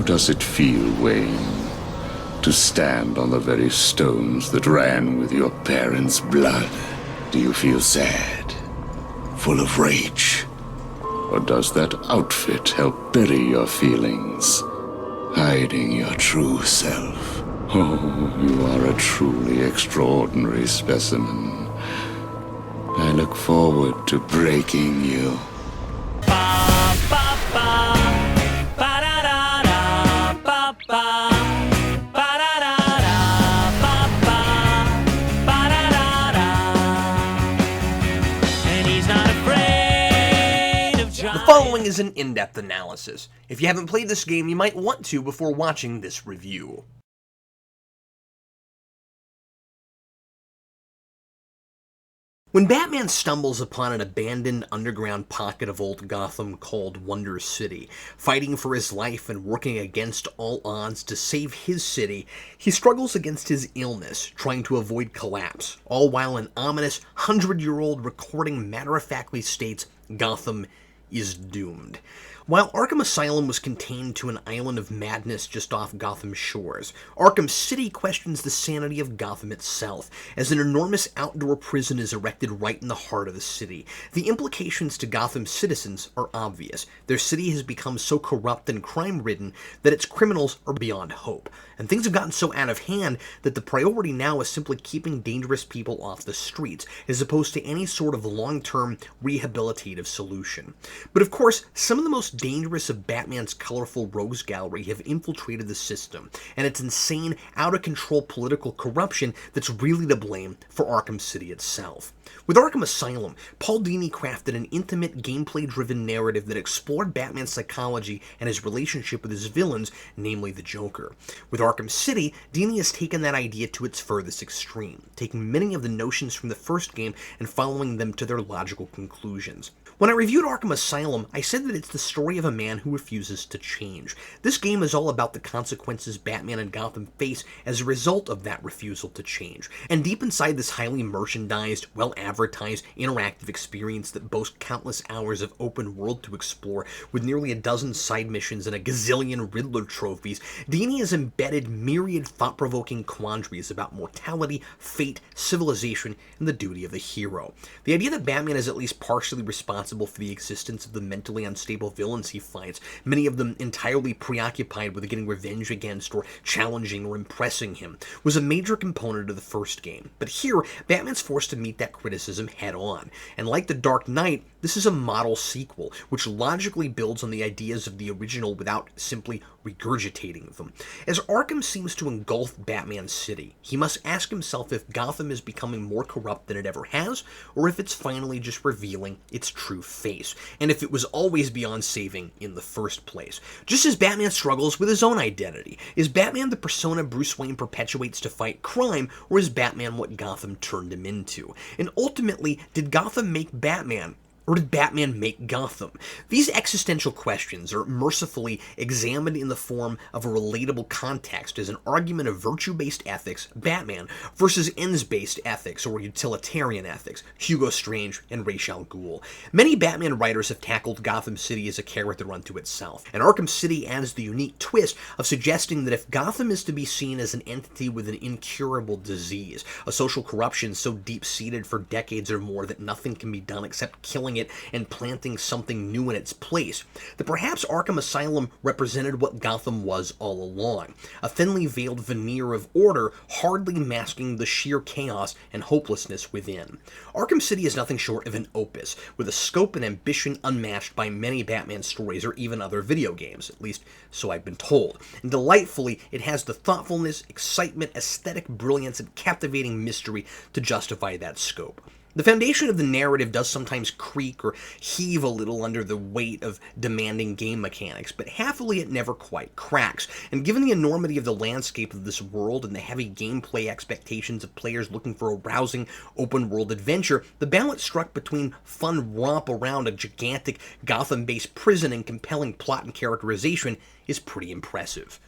does it feel, Wayne, to stand on the very stones that ran with your parents' blood? Do you feel sad, full of rage? Or does that outfit help bury your feelings, hiding your true self? Oh, you are a truly extraordinary specimen. I look forward to breaking you. The following is an in-depth analysis. If you haven't played this game, you might want to before watching this review. When Batman stumbles upon an abandoned underground pocket of old Gotham called Wonder City, fighting for his life and working against all odds to save his city, he struggles against his illness, trying to avoid collapse, all while an ominous 100-year-old recording matter-of-factly states Gotham is doomed. While Arkham Asylum was contained to an island of madness just off Gotham's shores, Arkham City questions the sanity of Gotham itself, as an enormous outdoor prison is erected right in the heart of the city. The implications to Gotham's citizens are obvious. Their city has become so corrupt and crime-ridden that its criminals are beyond hope, and things have gotten so out of hand that the priority now is simply keeping dangerous people off the streets, as opposed to any sort of long-term rehabilitative solution. But of course, some of the most dangerous of Batman's colorful rogues gallery have infiltrated the system, and it's insane, out-of-control political corruption that's really to blame for Arkham City itself. With Arkham Asylum, Paul Dini crafted an intimate, gameplay-driven narrative that explored Batman's psychology and his relationship with his villains, namely the Joker. With Arkham City, Dini has taken that idea to its furthest extreme, taking many of the notions from the first game and following them to their logical conclusions. When I reviewed Arkham Asylum, I said that it's the story of a man who refuses to change. This game is all about the consequences Batman and Gotham face as a result of that refusal to change. And deep inside this highly merchandised, well-advertised, interactive experience that boasts countless hours of open world to explore, with nearly a dozen side missions and a gazillion Riddler trophies, Dini has embedded myriad thought-provoking quandaries about mortality, fate, civilization, and the duty of the hero. The idea that Batman is at least partially responsible for the existence of the mentally unstable villains he fights, many of them entirely preoccupied with getting revenge against or challenging or impressing him, was a major component of the first game. But here, Batman's forced to meet that criticism head-on, and like The Dark Knight, this is a model sequel, which logically builds on the ideas of the original without simply regurgitating them. As Arkham seems to engulf Batman's city, he must ask himself if Gotham is becoming more corrupt than it ever has, or if it's finally just revealing its true face, and if it was always beyond saving in the first place. Just as Batman struggles with his own identity, is Batman the persona Bruce Wayne perpetuates to fight crime, or is Batman what Gotham turned him into? And ultimately, did Gotham make Batman? Or did Batman make Gotham? These existential questions are mercifully examined in the form of a relatable context as an argument of virtue-based ethics, Batman, versus ends-based ethics or utilitarian ethics, Hugo Strange and Ra's al Ghul. Many Batman writers have tackled Gotham City as a character unto itself, and Arkham City adds the unique twist of suggesting that if Gotham is to be seen as an entity with an incurable disease, a social corruption so deep-seated for decades or more that nothing can be done except killing it and planting something new in its place, that perhaps Arkham Asylum represented what Gotham was all along, a thinly veiled veneer of order hardly masking the sheer chaos and hopelessness within. Arkham City is nothing short of an opus, with a scope and ambition unmatched by many Batman stories or even other video games, at least so I've been told. And delightfully, it has the thoughtfulness, excitement, aesthetic brilliance, and captivating mystery to justify that scope. The foundation of the narrative does sometimes creak or heave a little under the weight of demanding game mechanics, but happily it never quite cracks, and given the enormity of the landscape of this world and the heavy gameplay expectations of players looking for a rousing, open-world adventure, the balance struck between fun romp around a gigantic Gotham-based prison and compelling plot and characterization is pretty impressive.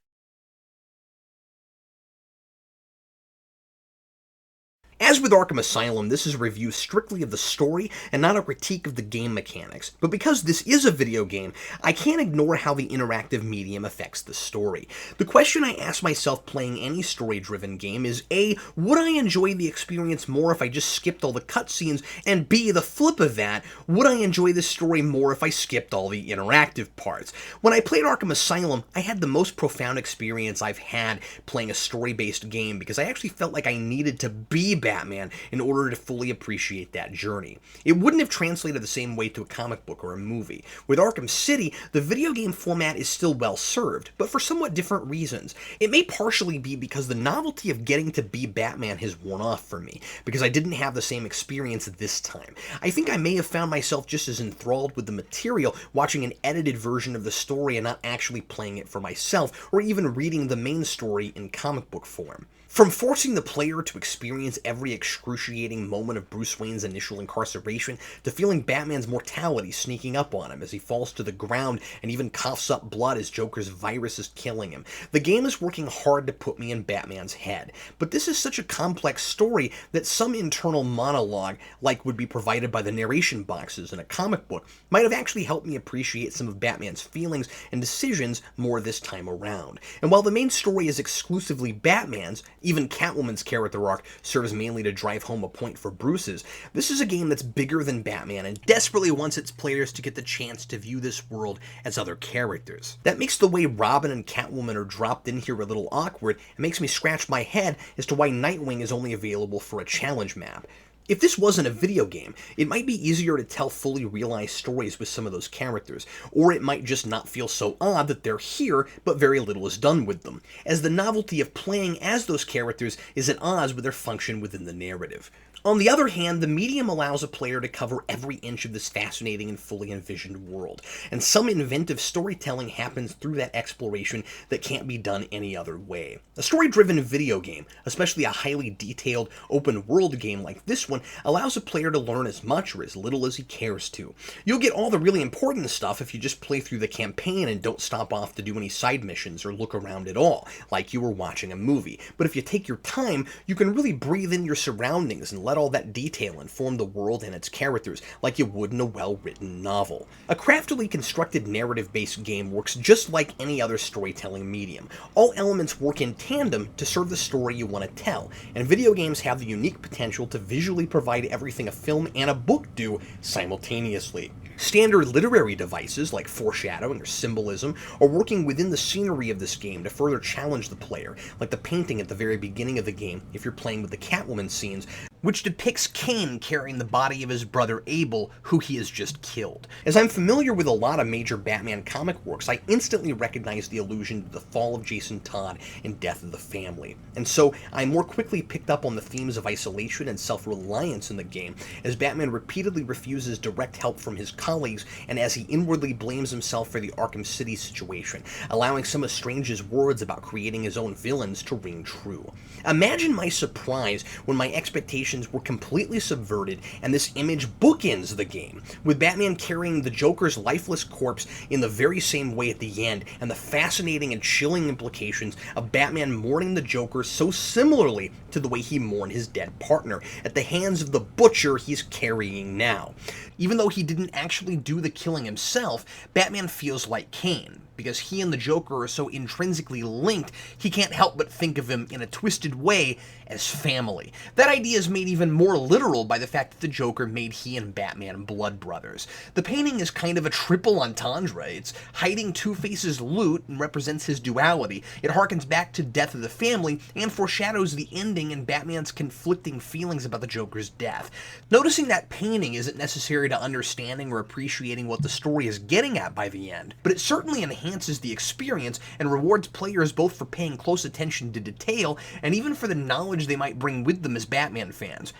As with Arkham Asylum, this is a review strictly of the story and not a critique of the game mechanics. But because this is a video game, I can't ignore how the interactive medium affects the story. The question I ask myself playing any story-driven game is A, would I enjoy the experience more if I just skipped all the cutscenes? And B, the flip of that, would I enjoy this story more if I skipped all the interactive parts? When I played Arkham Asylum, I had the most profound experience I've had playing a story-based game because I actually felt like I needed to be Batman in order to fully appreciate that journey. It wouldn't have translated the same way to a comic book or a movie. With Arkham City, the video game format is still well served, but for somewhat different reasons. It may partially be because the novelty of getting to be Batman has worn off for me, because I didn't have the same experience this time. I think I may have found myself just as enthralled with the material watching an edited version of the story and not actually playing it for myself, or even reading the main story in comic book form. From forcing the player to experience every excruciating moment of Bruce Wayne's initial incarceration, to feeling Batman's mortality sneaking up on him as he falls to the ground and even coughs up blood as Joker's virus is killing him, the game is working hard to put me in Batman's head. But this is such a complex story that some internal monologue, like would be provided by the narration boxes in a comic book, might have actually helped me appreciate some of Batman's feelings and decisions more this time around. And while the main story is exclusively Batman's, even Catwoman's character arc serves mainly to drive home a point for Bruce's, this is a game that's bigger than Batman and desperately wants its players to get the chance to view this world as other characters. That makes the way Robin and Catwoman are dropped in here a little awkward and makes me scratch my head as to why Nightwing is only available for a challenge map. If this wasn't a video game, it might be easier to tell fully realized stories with some of those characters, or it might just not feel so odd that they're here, but very little is done with them, as the novelty of playing as those characters is at odds with their function within the narrative. On the other hand, the medium allows a player to cover every inch of this fascinating and fully envisioned world, and some inventive storytelling happens through that exploration that can't be done any other way. A story-driven video game, especially a highly detailed, open-world game like this one, allows a player to learn as much or as little as he cares to. You'll get all the really important stuff if you just play through the campaign and don't stop off to do any side missions or look around at all, like you were watching a movie. But if you take your time, you can really breathe in your surroundings and let all that detail inform the world and its characters like you would in a well-written novel. A craftily constructed narrative-based game works just like any other storytelling medium. All elements work in tandem to serve the story you want to tell, and video games have the unique potential to visually provide everything a film and a book do simultaneously. Standard literary devices like foreshadowing or symbolism are working within the scenery of this game to further challenge the player, like the painting at the very beginning of the game if you're playing with the Catwoman scenes, which depicts Kane carrying the body of his brother Abel, who he has just killed. As I'm familiar with a lot of major Batman comic works, I instantly recognize the allusion to the fall of Jason Todd and death of the family. And so I more quickly picked up on the themes of isolation and self-reliance in the game, as Batman repeatedly refuses direct help from his colleagues and as he inwardly blames himself for the Arkham City situation, allowing some of Strange's words about creating his own villains to ring true. Imagine my surprise when my expectations were completely subverted and this image bookends the game, with Batman carrying the Joker's lifeless corpse in the very same way at the end, and the fascinating and chilling implications of Batman mourning the Joker so similarly to the way he mourned his dead partner at the hands of the butcher he's carrying now. Even though he didn't actually do the killing himself, Batman feels like Kane, because he and the Joker are so intrinsically linked, he can't help but think of him in a twisted way as family. That idea is made even more literal by the fact that the Joker made he and Batman blood brothers. The painting is kind of a triple entendre. It's hiding Two-Face's loot and represents his duality. It harkens back to Death of the Family and foreshadows the ending and Batman's conflicting feelings about the Joker's death. Noticing that painting isn't necessary to understanding or appreciating what the story is getting at by the end, but it certainly enhances the experience and rewards players both for paying close attention to detail and even for the knowledge they might bring with them as Batman fans.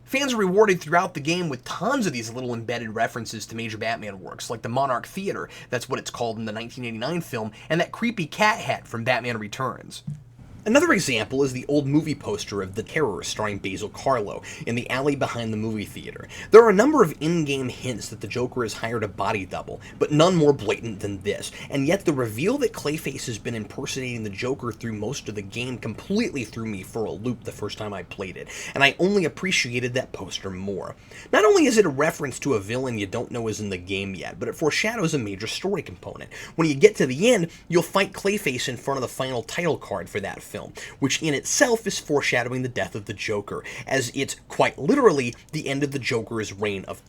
Fans are rewarded throughout the game with tons of these little embedded references to major Batman works, like the Monarch Theater, that's what it's called in the 1989 film, and that creepy cat hat from Batman Returns. Another example is the old movie poster of The Terror starring Basil Karlo in the alley behind the movie theater. There are a number of in-game hints that the Joker has hired a body double, but none more blatant than this, and yet the reveal that Clayface has been impersonating the Joker through most of the game completely threw me for a loop the first time I played it, and I only appreciated that poster more. Not only is it a reference to a villain you don't know is in the game yet, but it foreshadows a major story component. When you get to the end, you'll fight Clayface in front of the final title card for that film, which in itself is foreshadowing the death of the Joker, as it's quite literally the end of the Joker's reign of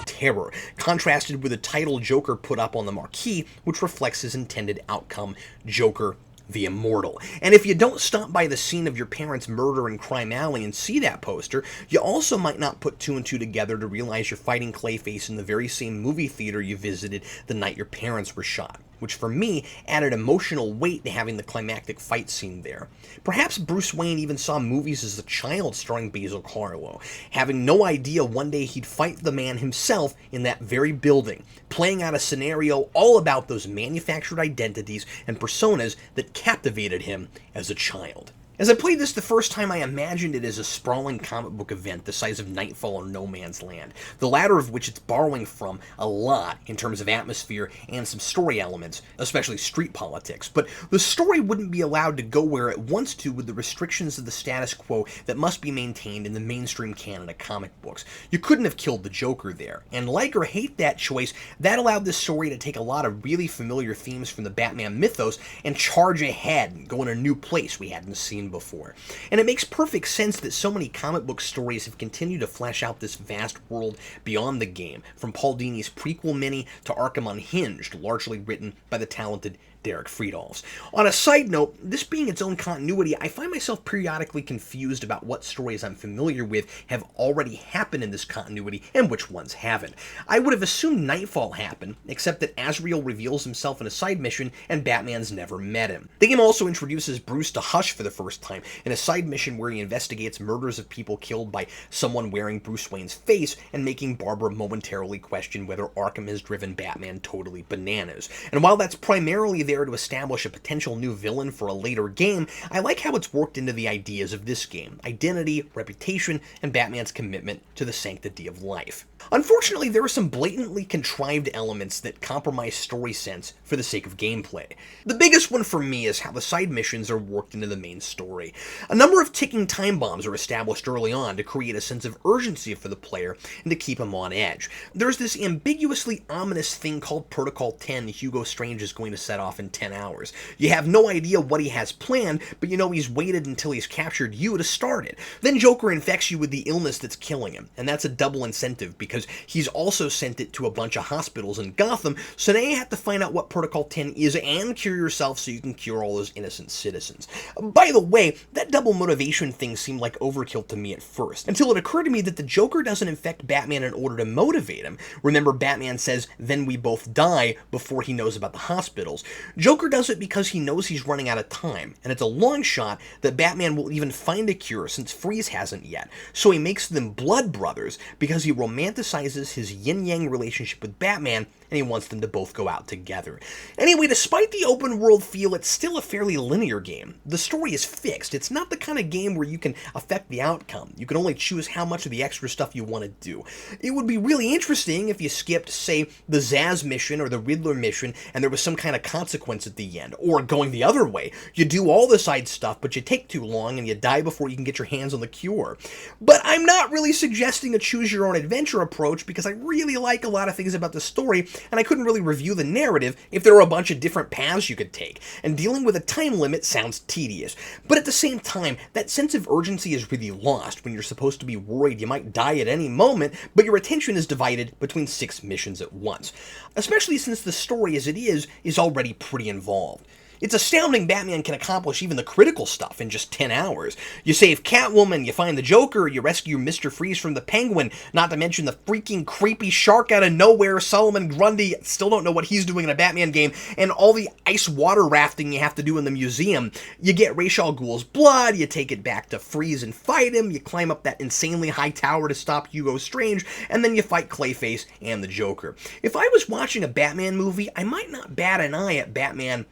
terror, contrasted with the title Joker put up on the marquee, which reflects his intended outcome, Joker the Immortal. And if you don't stop by the scene of your parents' murder in Crime Alley and see that poster, you also might not put two and two together to realize you're fighting Clayface in the very same movie theater you visited the night your parents were shot, which for me added emotional weight to having the climactic fight scene there. Perhaps Bruce Wayne even saw movies as a child starring Basil Karlo, having no idea one day he'd fight the man himself in that very building, playing out a scenario all about those manufactured identities and personas that captivated him as a child. As I played this the first time, I imagined it as a sprawling comic book event the size of Nightfall or No Man's Land, the latter of which it's borrowing from a lot in terms of atmosphere and some story elements, especially street politics. But the story wouldn't be allowed to go where it wants to with the restrictions of the status quo that must be maintained in the mainstream canon of comic books. You couldn't have killed the Joker there, and like or hate that choice, that allowed this story to take a lot of really familiar themes from the Batman mythos and charge ahead and go in a new place we hadn't seen before. And it makes perfect sense that so many comic book stories have continued to flesh out this vast world beyond the game, from Paul Dini's prequel mini to Arkham Unhinged, largely written by the talented Derek Friedolfs. On a side note, this being its own continuity, I find myself periodically confused about what stories I'm familiar with have already happened in this continuity and which ones haven't. I would have assumed Nightfall happened, except that Azrael reveals himself in a side mission and Batman's never met him. The game also introduces Bruce to Hush for the first time in a side mission where he investigates murders of people killed by someone wearing Bruce Wayne's face and making Barbara momentarily question whether Arkham has driven Batman totally bananas. And while that's primarily there to establish a potential new villain for a later game, I like how it's worked into the ideas of this game: identity, reputation, and Batman's commitment to the sanctity of life. Unfortunately, there are some blatantly contrived elements that compromise story sense for the sake of gameplay. The biggest one for me is how the side missions are worked into the main story. A number of ticking time bombs are established early on to create a sense of urgency for the player and to keep him on edge. There's this ambiguously ominous thing called Protocol 10 Hugo Strange is going to set off in 10 hours. You have no idea what he has planned, but you know he's waited until he's captured you to start it. Then Joker infects you with the illness that's killing him, and that's a double incentive because he's also sent it to a bunch of hospitals in Gotham, so now you have to find out what Protocol 10 is and cure yourself so you can cure all those innocent citizens. By the way, that double motivation thing seemed like overkill to me at first, until it occurred to me that the Joker doesn't infect Batman in order to motivate him. Remember, Batman says, "Then we both die," before he knows about the hospitals. Joker does it because he knows he's running out of time, and it's a long shot that Batman will even find a cure since Freeze hasn't yet, so he makes them blood brothers because he romanticizes his yin-yang relationship with Batman and he wants them to both go out together. Anyway, despite the open world feel, it's still a fairly linear game. The story is fixed. It's not the kind of game where you can affect the outcome. You can only choose how much of the extra stuff you want to do. It would be really interesting if you skipped, say, the Zaz mission or the Riddler mission and there was some kind of consequence at the end. Or going the other way, you do all the side stuff but you take too long and you die before you can get your hands on the cure. But I'm not really suggesting a choose your own adventure approach because I really like a lot of things about the story, and I couldn't really review the narrative if there were a bunch of different paths you could take, and dealing with a time limit sounds tedious. But at the same time, that sense of urgency is really lost when you're supposed to be worried you might die at any moment, but your attention is divided between 6 missions at once. Especially since the story as it is already pretty involved. It's astounding Batman can accomplish even the critical stuff in just 10 hours. You save Catwoman, you find the Joker, you rescue Mr. Freeze from the Penguin, not to mention the freaking creepy shark out of nowhere, Solomon Grundy, still don't know what he's doing in a Batman game, and all the ice water rafting you have to do in the museum. You get Ra's al Ghul's blood, you take it back to Freeze and fight him, you climb up that insanely high tower to stop Hugo Strange, and then you fight Clayface and the Joker. If I was watching a Batman movie, I might not bat an eye at Batman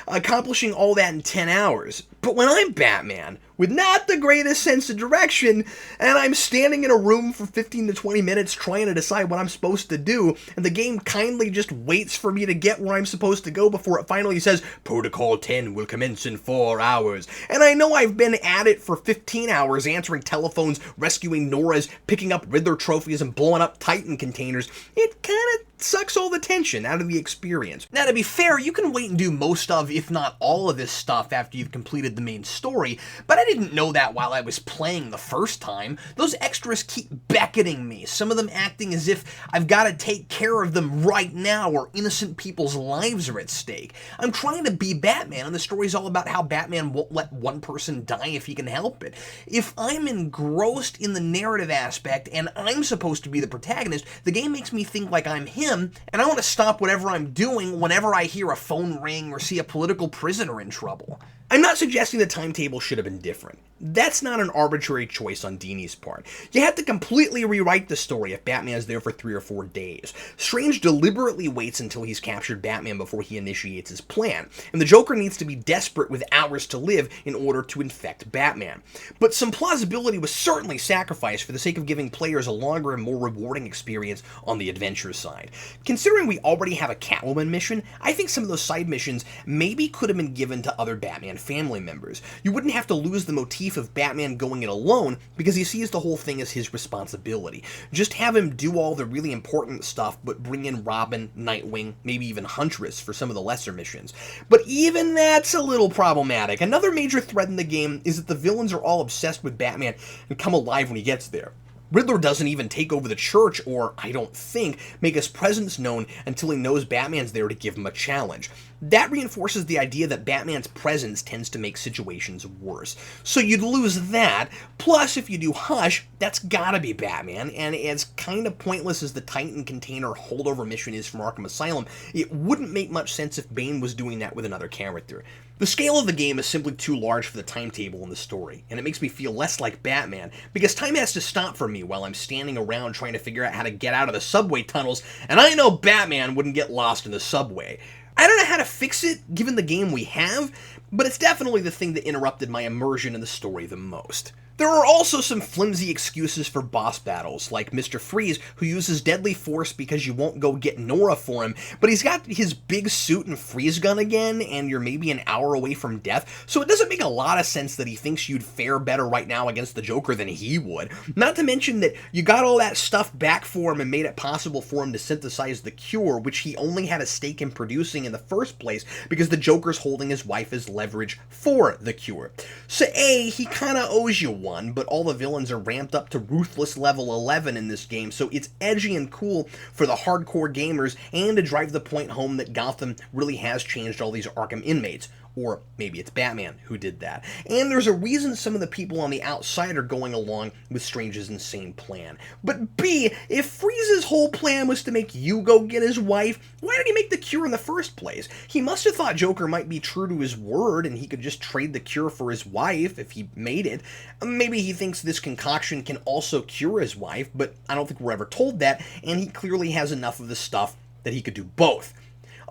accomplishing all that in 10 hours. But when I'm Batman, with not the greatest sense of direction, and I'm standing in a room for 15 to 20 minutes trying to decide what I'm supposed to do, and the game kindly just waits for me to get where I'm supposed to go before it finally says, Protocol 10 will commence in 4 hours. And I know I've been at it for 15 hours, answering telephones, rescuing Noras, picking up Riddler trophies, and blowing up Titan containers. It kinda sucks all the tension out of the experience. Now, to be fair, you can wait and do most of, if not all of this stuff after you've completed the main story, but I didn't know that while I was playing the first time. Those extras keep beckoning me, some of them acting as if I've got to take care of them right now or innocent people's lives are at stake. I'm trying to be Batman, and the story's all about how Batman won't let one person die if he can help it. If I'm engrossed in the narrative aspect and I'm supposed to be the protagonist, the game makes me think like I'm him, and I want to stop whatever I'm doing whenever I hear a phone ring or see a political prisoner in trouble. I'm not suggesting the timetable should have been different. That's not an arbitrary choice on Dini's part. You have to completely rewrite the story if Batman's there for 3 or 4 days. Strange deliberately waits until he's captured Batman before he initiates his plan, and the Joker needs to be desperate with hours to live in order to infect Batman. But some plausibility was certainly sacrificed for the sake of giving players a longer and more rewarding experience on the adventure side. Considering we already have a Catwoman mission, I think some of those side missions maybe could have been given to other Batman family members. You wouldn't have to lose the motif of Batman going it alone because he sees the whole thing as his responsibility. Just have him do all the really important stuff, but bring in Robin, Nightwing, maybe even Huntress for some of the lesser missions. But even that's a little problematic. Another major thread in the game is that the villains are all obsessed with Batman and come alive when he gets there. Riddler doesn't even take over the church or, I don't think, make his presence known until he knows Batman's there to give him a challenge. That reinforces the idea that Batman's presence tends to make situations worse. So you'd lose that, plus if you do Hush, that's gotta be Batman, and as kind of pointless as the Titan container holdover mission is from Arkham Asylum, it wouldn't make much sense if Bane was doing that with another character. The scale of the game is simply too large for the timetable in the story, and it makes me feel less like Batman, because time has to stop for me while I'm standing around trying to figure out how to get out of the subway tunnels, and I know Batman wouldn't get lost in the subway. I don't know how to fix it, given the game we have, but it's definitely the thing that interrupted my immersion in the story the most. There are also some flimsy excuses for boss battles, like Mr. Freeze, who uses deadly force because you won't go get Nora for him, but he's got his big suit and freeze gun again, and you're maybe an hour away from death, so it doesn't make a lot of sense that he thinks you'd fare better right now against the Joker than he would. Not to mention that you got all that stuff back for him and made it possible for him to synthesize the cure, which he only had a stake in producing in the first place because the Joker's holding his wife as leverage for the cure. So A, he kinda owes you one, but all the villains are ramped up to ruthless level 11 in this game, so it's edgy and cool for the hardcore gamers and to drive the point home that Gotham really has changed all these Arkham inmates. Or maybe it's Batman who did that. And there's a reason some of the people on the outside are going along with Strange's insane plan. But B, if Freeze's whole plan was to make you go get his wife, why did he make the cure in the first place? He must have thought Joker might be true to his word and he could just trade the cure for his wife if he made it. Maybe he thinks this concoction can also cure his wife, but I don't think we're ever told that, and he clearly has enough of the stuff that he could do both.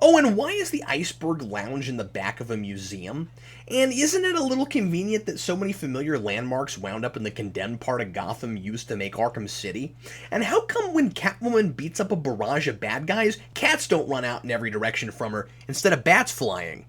Oh, and why is the Iceberg Lounge in the back of a museum? And isn't it a little convenient that so many familiar landmarks wound up in the condemned part of Gotham used to make Arkham City? And how come when Catwoman beats up a barrage of bad guys, cats don't run out in every direction from her instead of bats flying?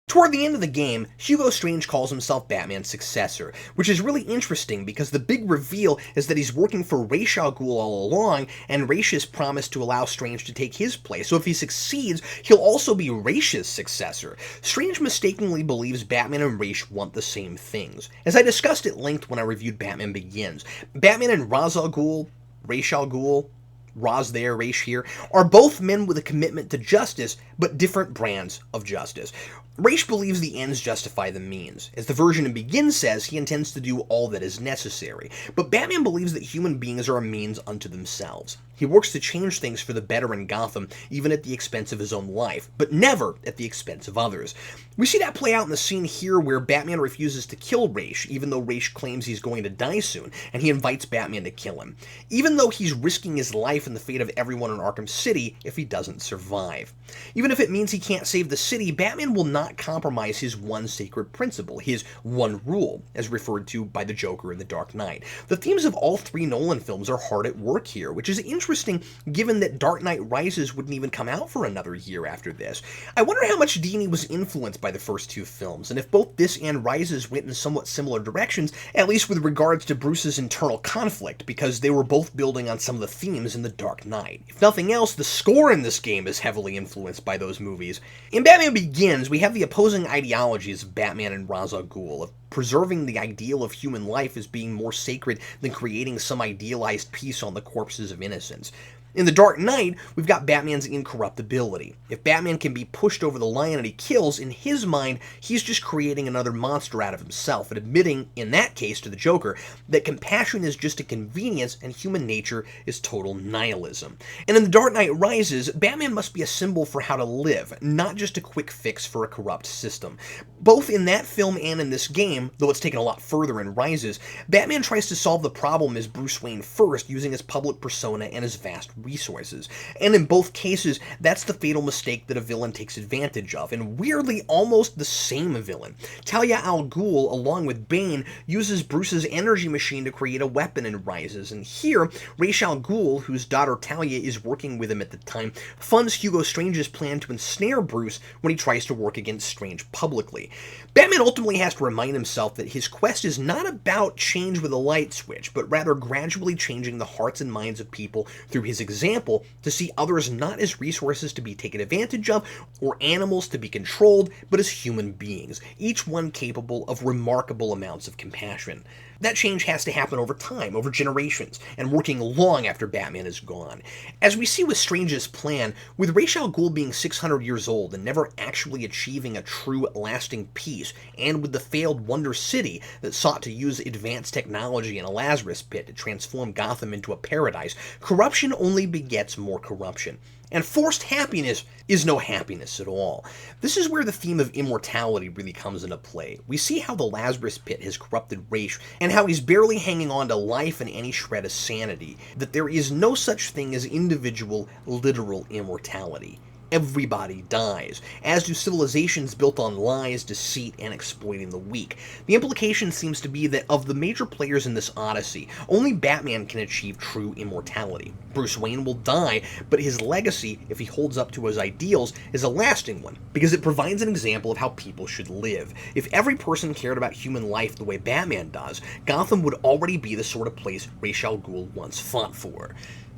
Toward the end of the game, Hugo Strange calls himself Batman's successor, which is really interesting because the big reveal is that he's working for Ra's al Ghul all along, and Ra's has promised to allow Strange to take his place, so if he succeeds, he'll also be Ra's successor. Strange mistakenly believes Batman and Ra's want the same things. As I discussed at length when I reviewed Batman Begins, Batman and Ra's al Ghul, Ra's al Ghul, Ra's there, Ra's here, are both men with a commitment to justice, but different brands of justice. Ra's believes the ends justify the means. As the version in Begin says, he intends to do all that is necessary. But Batman believes that human beings are a means unto themselves. He works to change things for the better in Gotham, even at the expense of his own life, but never at the expense of others. We see that play out in the scene here where Batman refuses to kill Ra's, even though Ra's claims he's going to die soon, and he invites Batman to kill him, even though he's risking his life and the fate of everyone in Arkham City if he doesn't survive. Even if it means he can't save the city, Batman will not compromise his one sacred principle, his one rule, as referred to by the Joker in The Dark Knight. The themes of all three Nolan films are hard at work here, which is interesting given that Dark Knight Rises wouldn't even come out for another year after this. I wonder how much Dini was influenced by the first two films, and if both this and Rises went in somewhat similar directions, at least with regards to Bruce's internal conflict, because they were both building on some of the themes in The Dark Knight. If nothing else, the score in this game is heavily influenced by those movies. In Batman Begins, we have the opposing ideologies of Batman and Ra's al Ghul, of preserving the ideal of human life as being more sacred than creating some idealized peace on the corpses of innocence. In The Dark Knight, we've got Batman's incorruptibility. If Batman can be pushed over the line and he kills, in his mind, he's just creating another monster out of himself, and admitting, in that case to the Joker, that compassion is just a convenience and human nature is total nihilism. And in The Dark Knight Rises, Batman must be a symbol for how to live, not just a quick fix for a corrupt system. Both in that film and in this game, though it's taken a lot further in Rises, Batman tries to solve the problem as Bruce Wayne first, using his public persona and his vast resources. And in both cases, that's the fatal mistake that a villain takes advantage of, and weirdly almost the same villain. Talia al Ghul, along with Bane, uses Bruce's energy machine to create a weapon in Rises, and here, Ra's al Ghul, whose daughter Talia is working with him at the time, funds Hugo Strange's plan to ensnare Bruce when he tries to work against Strange publicly. Batman ultimately has to remind himself that his quest is not about change with a light switch, but rather gradually changing the hearts and minds of people through his example to see others not as resources to be taken advantage of or animals to be controlled, but as human beings, each one capable of remarkable amounts of compassion. That change has to happen over time, over generations, and working long after Batman is gone. As we see with Strange's plan, with Ra's al Ghul being 600 years old and never actually achieving a true, lasting peace, and with the failed Wonder City that sought to use advanced technology in a Lazarus pit to transform Gotham into a paradise, corruption only begets more corruption. And forced happiness is no happiness at all. This is where the theme of immortality really comes into play. We see how the Lazarus pit has corrupted Ra's, and how he's barely hanging on to life and any shred of sanity, that there is no such thing as individual, literal immortality. Everybody dies, as do civilizations built on lies, deceit, and exploiting the weak. The implication seems to be that of the major players in this odyssey, only Batman can achieve true immortality. Bruce Wayne will die, but his legacy, if he holds up to his ideals, is a lasting one, because it provides an example of how people should live. If every person cared about human life the way Batman does, Gotham would already be the sort of place Ra's al Ghul once fought for.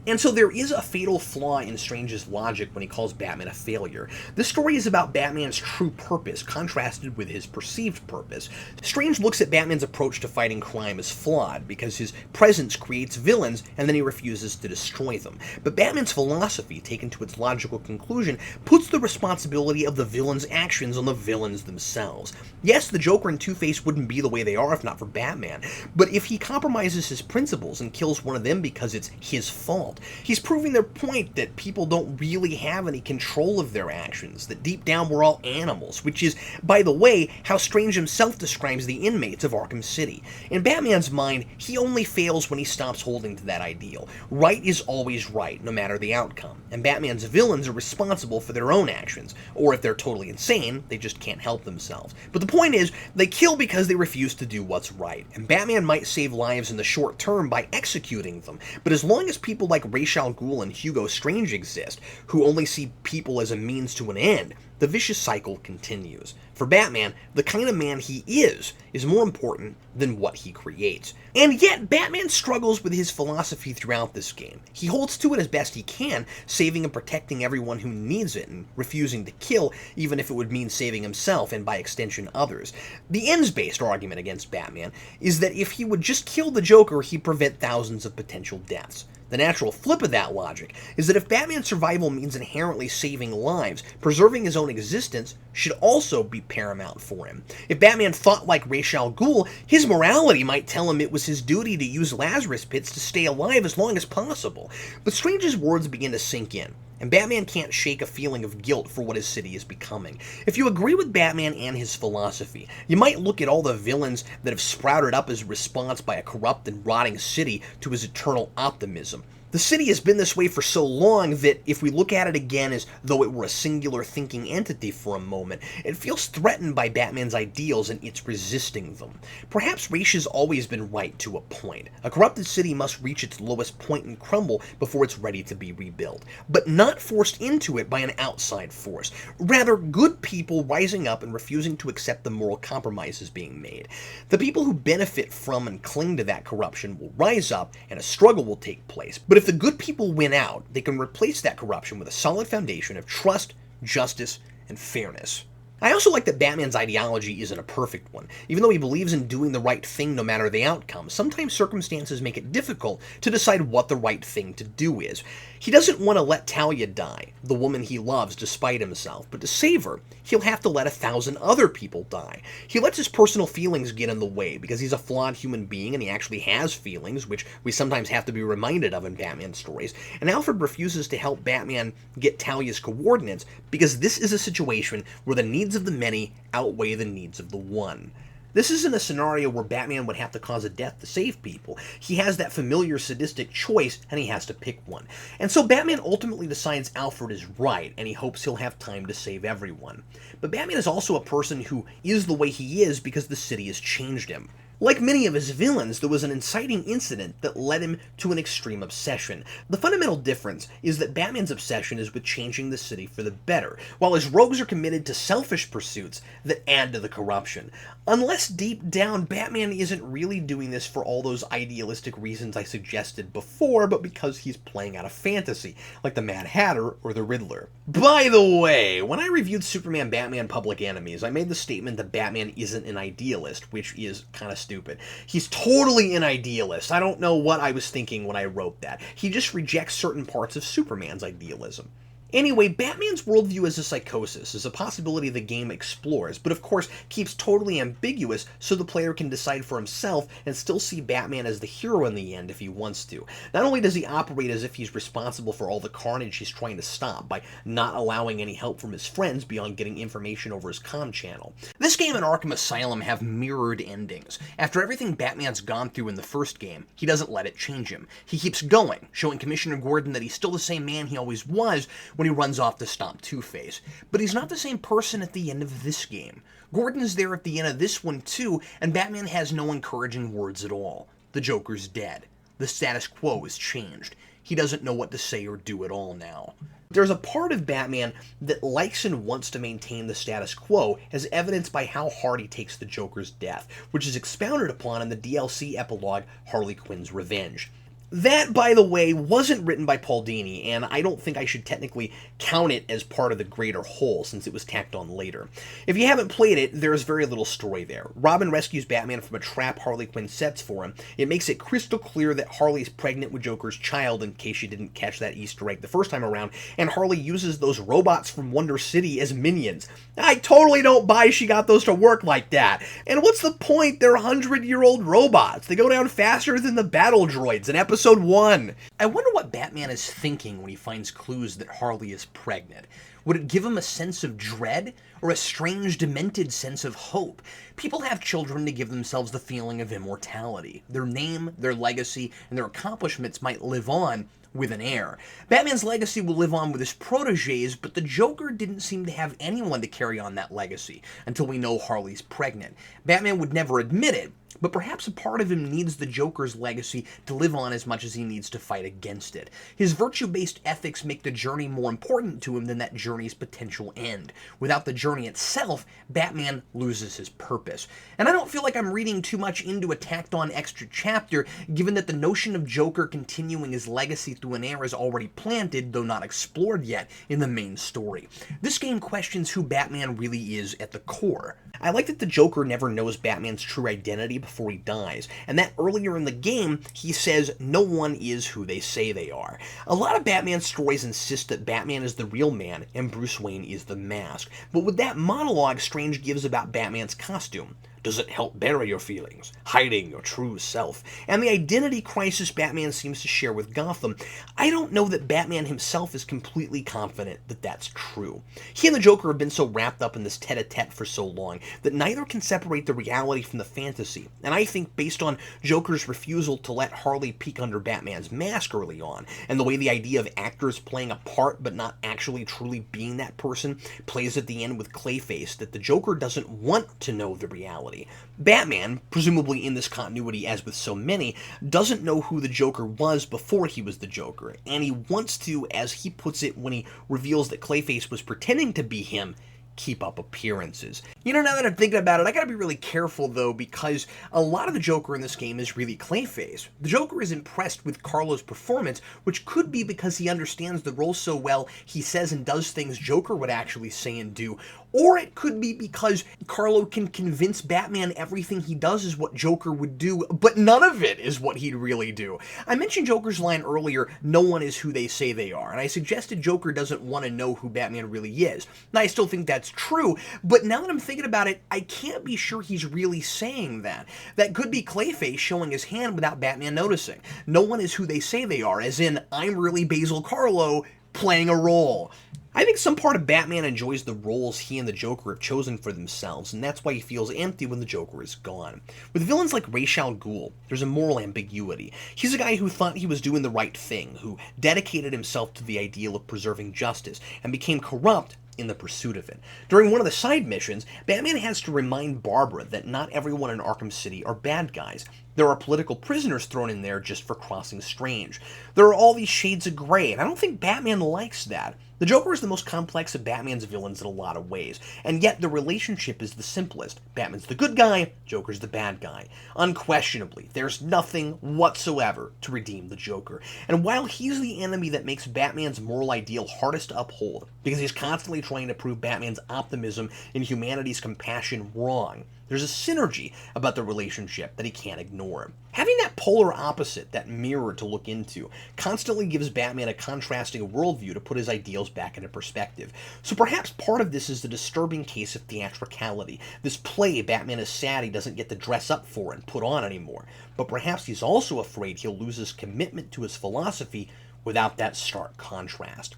And so there is a fatal flaw in Strange's logic when he calls Batman a failure. This story is about Batman's true purpose, contrasted with his perceived purpose. Strange looks at Batman's approach to fighting crime as flawed, because his presence creates villains, and then he refuses to destroy them. But Batman's philosophy, taken to its logical conclusion, puts the responsibility of the villain's actions on the villains themselves. Yes, the Joker and Two-Face wouldn't be the way they are if not for Batman, but if he compromises his principles and kills one of them because it's his fault, he's proving their point that people don't really have any control of their actions, that deep down we're all animals, which is, by the way, how Strange himself describes the inmates of Arkham City. In Batman's mind, he only fails when he stops holding to that ideal. Right is always right, no matter the outcome, and Batman's villains are responsible for their own actions, or if they're totally insane, they just can't help themselves. But the point is, they kill because they refuse to do what's right, and Batman might save lives in the short term by executing them, but as long as people like Ra's al Ghul and Hugo Strange exist, who only see people as a means to an end, the vicious cycle continues. For Batman, the kind of man he is more important than what he creates. And yet, Batman struggles with his philosophy throughout this game. He holds to it as best he can, saving and protecting everyone who needs it, and refusing to kill, even if it would mean saving himself and by extension others. The ends-based argument against Batman is that if he would just kill the Joker, he'd prevent thousands of potential deaths. The natural flip of that logic is that if Batman's survival means inherently saving lives, preserving his own existence should also be paramount for him. If Batman thought like Ra's al Ghul, his morality might tell him it was his duty to use Lazarus pits to stay alive as long as possible. But Strange's words begin to sink in, and Batman can't shake a feeling of guilt for what his city is becoming. If you agree with Batman and his philosophy, you might look at all the villains that have sprouted up as a response by a corrupt and rotting city to his eternal optimism. The city has been this way for so long that if we look at it again as though it were a singular thinking entity for a moment, it feels threatened by Batman's ideals and it's resisting them. Perhaps Ra's has always been right to a point. A corrupted city must reach its lowest point and crumble before it's ready to be rebuilt, but not forced into it by an outside force. Rather, good people rising up and refusing to accept the moral compromises being made. The people who benefit from and cling to that corruption will rise up and a struggle will take place. But if the good people win out, they can replace that corruption with a solid foundation of trust, justice, and fairness. I also like that Batman's ideology isn't a perfect one. Even though he believes in doing the right thing no matter the outcome, sometimes circumstances make it difficult to decide what the right thing to do is. He doesn't want to let Talia die, the woman he loves despite himself, but to save her, he'll have to let 1,000 other people die. He lets his personal feelings get in the way because he's a flawed human being and he actually has feelings, which we sometimes have to be reminded of in Batman stories, and Alfred refuses to help Batman get Talia's coordinates because this is a situation where the needs of the many outweigh the needs of the one. This isn't a scenario where Batman would have to cause a death to save people. He has that familiar sadistic choice, and he has to pick one. And so Batman ultimately decides Alfred is right, and he hopes he'll have time to save everyone. But Batman is also a person who is the way he is because the city has changed him. Like many of his villains, there was an inciting incident that led him to an extreme obsession. The fundamental difference is that Batman's obsession is with changing the city for the better, while his rogues are committed to selfish pursuits that add to the corruption. Unless deep down, Batman isn't really doing this for all those idealistic reasons I suggested before, but because he's playing out a fantasy, like the Mad Hatter or the Riddler. By the way, when I reviewed Superman Batman Public Enemies, I made the statement that Batman isn't an idealist, which is kind of stupid. He's totally an idealist. I don't know what I was thinking when I wrote that. He just rejects certain parts of Superman's idealism. Anyway, Batman's worldview as a psychosis is a possibility the game explores, but of course keeps totally ambiguous so the player can decide for himself and still see Batman as the hero in the end if he wants to. Not only does he operate as if he's responsible for all the carnage he's trying to stop by not allowing any help from his friends beyond getting information over his comm channel. This game and Arkham Asylum have mirrored endings. After everything Batman's gone through in the first game, he doesn't let it change him. He keeps going, showing Commissioner Gordon that he's still the same man he always was when he runs off to stop Two-Face. But he's not the same person at the end of this game. Gordon's there at the end of this one too, and Batman has no encouraging words at all. The Joker's dead. The status quo is changed. He doesn't know what to say or do at all now. There's a part of Batman that likes and wants to maintain the status quo, as evidenced by how hard he takes the Joker's death, which is expounded upon in the DLC epilogue Harley Quinn's Revenge. That, by the way, wasn't written by Paul Dini, and I don't think I should technically count it as part of the greater whole, since it was tacked on later. If you haven't played it, there's very little story there. Robin rescues Batman from a trap Harley Quinn sets for him. It makes it crystal clear that Harley's pregnant with Joker's child, in case you didn't catch that Easter egg the first time around, and Harley uses those robots from Wonder City as minions. I totally don't buy she got those to work like that. And what's the point? They're 100-year-old robots. They go down faster than the battle droids in Episode 1. I wonder what Batman is thinking when he finds clues that Harley is pregnant. Would it give him a sense of dread, or a strange, demented sense of hope? People have children to give themselves the feeling of immortality. Their name, their legacy, and their accomplishments might live on with an heir. Batman's legacy will live on with his protégés, but the Joker didn't seem to have anyone to carry on that legacy until we know Harley's pregnant. Batman would never admit it, but perhaps a part of him needs the Joker's legacy to live on as much as he needs to fight against it. His virtue-based ethics make the journey more important to him than that journey's potential end. Without the journey itself, Batman loses his purpose. And I don't feel like I'm reading too much into a tacked-on extra chapter, given that the notion of Joker continuing his legacy through an heir is already planted, though not explored yet, in the main story. This game questions who Batman really is at the core. I like that the Joker never knows Batman's true identity, before he dies, and that earlier in the game, he says, "No one is who they say they are." A lot of Batman stories insist that Batman is the real man and Bruce Wayne is the mask, but with that monologue Strange gives about Batman's costume, does it help bury your feelings, hiding your true self? And the identity crisis Batman seems to share with Gotham, I don't know that Batman himself is completely confident that that's true. He and the Joker have been so wrapped up in this tete-a-tete for so long that neither can separate the reality from the fantasy, and I think based on Joker's refusal to let Harley peek under Batman's mask early on, and the way the idea of actors playing a part but not actually truly being that person plays at the end with Clayface, that the Joker doesn't want to know the reality. Batman, presumably in this continuity as with so many, doesn't know who the Joker was before he was the Joker, and he wants to, as he puts it when he reveals that Clayface was pretending to be him, keep up appearances. You know, now that I'm thinking about it, I gotta be really careful though, because a lot of the Joker in this game is really Clayface. The Joker is impressed with Carlo's performance, which could be because he understands the role so well, he says and does things Joker would actually say and do, or it could be because Carlo can convince Batman everything he does is what Joker would do, but none of it is what he'd really do. I mentioned Joker's line earlier, "No one is who they say they are," and I suggested Joker doesn't want to know who Batman really is. Now, I still think that's true, but now that I'm thinking about it, I can't be sure he's really saying that. That could be Clayface showing his hand without Batman noticing. No one is who they say they are, as in, I'm really Basil Carlo playing a role. I think some part of Batman enjoys the roles he and the Joker have chosen for themselves, and that's why he feels empty when the Joker is gone. With villains like Ra's al Ghul, there's a moral ambiguity. He's a guy who thought he was doing the right thing, who dedicated himself to the ideal of preserving justice, and became corrupt in the pursuit of it. During one of the side missions, Batman has to remind Barbara that not everyone in Arkham City are bad guys. There are political prisoners thrown in there just for crossing Strange. There are all these shades of gray, and I don't think Batman likes that. The Joker is the most complex of Batman's villains in a lot of ways, and yet the relationship is the simplest. Batman's the good guy, Joker's the bad guy. Unquestionably, there's nothing whatsoever to redeem the Joker. And while he's the enemy that makes Batman's moral ideal hardest to uphold, because he's constantly trying to prove Batman's optimism and humanity's compassion wrong, there's a synergy about the relationship that he can't ignore. Having that polar opposite, that mirror to look into, constantly gives Batman a contrasting worldview to put his ideals back into perspective. So perhaps part of this is the disturbing case of theatricality, this play Batman is sad he doesn't get to dress up for and put on anymore. But perhaps he's also afraid he'll lose his commitment to his philosophy without that stark contrast.